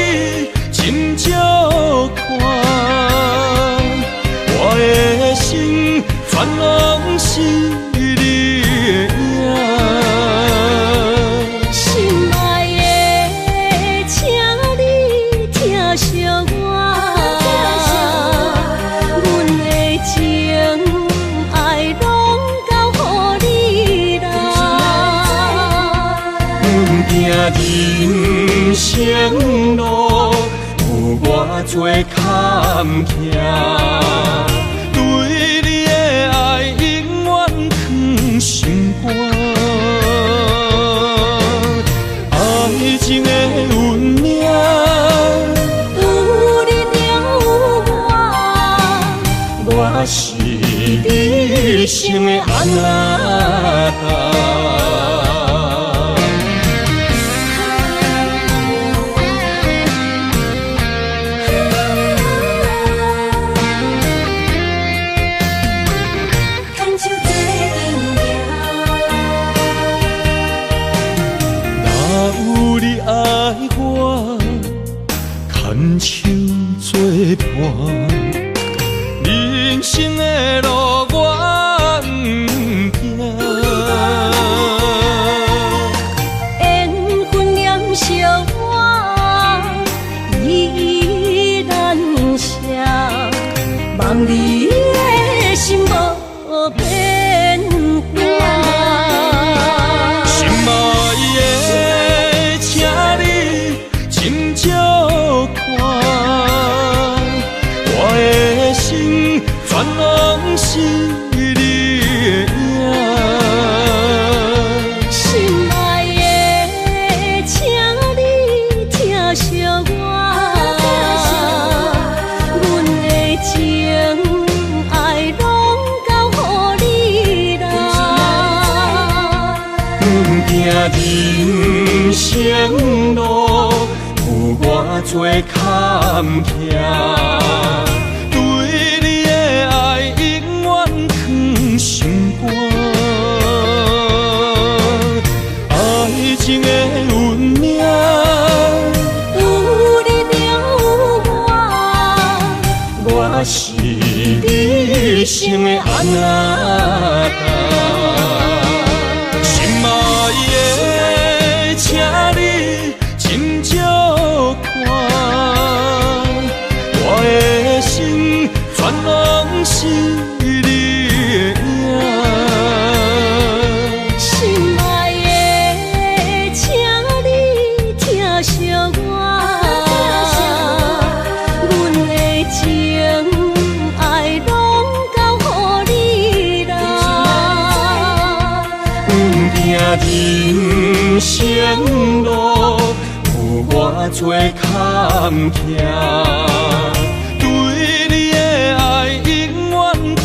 斟酌看，我的心全拢是你的影。心爱的，请你疼惜我，阮的情爱拢交予你啦。行人生路有偌多坎坷，对你的爱永远藏心肝。爱情的运命，有你了有我，我是你生的阿那达。若有你爱我，牵手作伴，人生的路我不惊。缘分念相我依然写，望你的心无变化。心爱的，请你斟酌看，我的心全拢是你的影。心爱的，请你疼惜我，阮的情爱拢交予你啦。阮行人生路，有我做坎坷，对你的爱永远藏心肝。爱情的运命，有你就有我，我是你生的阿那达。心爱的，请你斟酌看，我的心全拢是你的影。心爱的，请你疼惜我，阮的情爱拢交予你啦。阮行人生路，有我做坎坷，对你的爱永远藏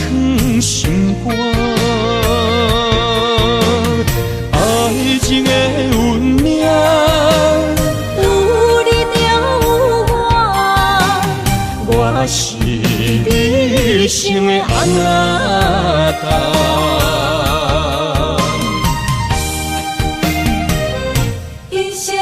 心肝。爱情的运命，有你就有我，我是你生的阿那达。一生的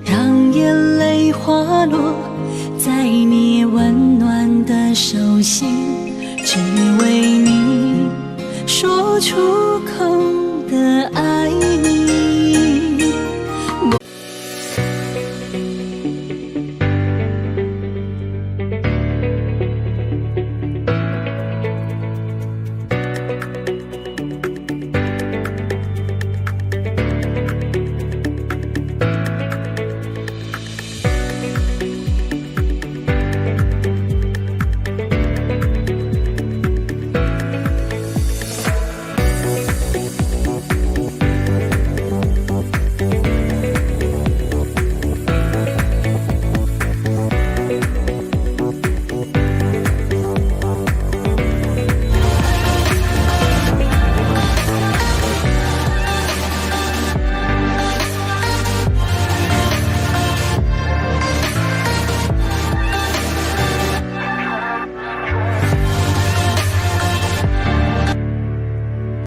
让眼泪滑落在你温暖的手心，只为你说出口的爱。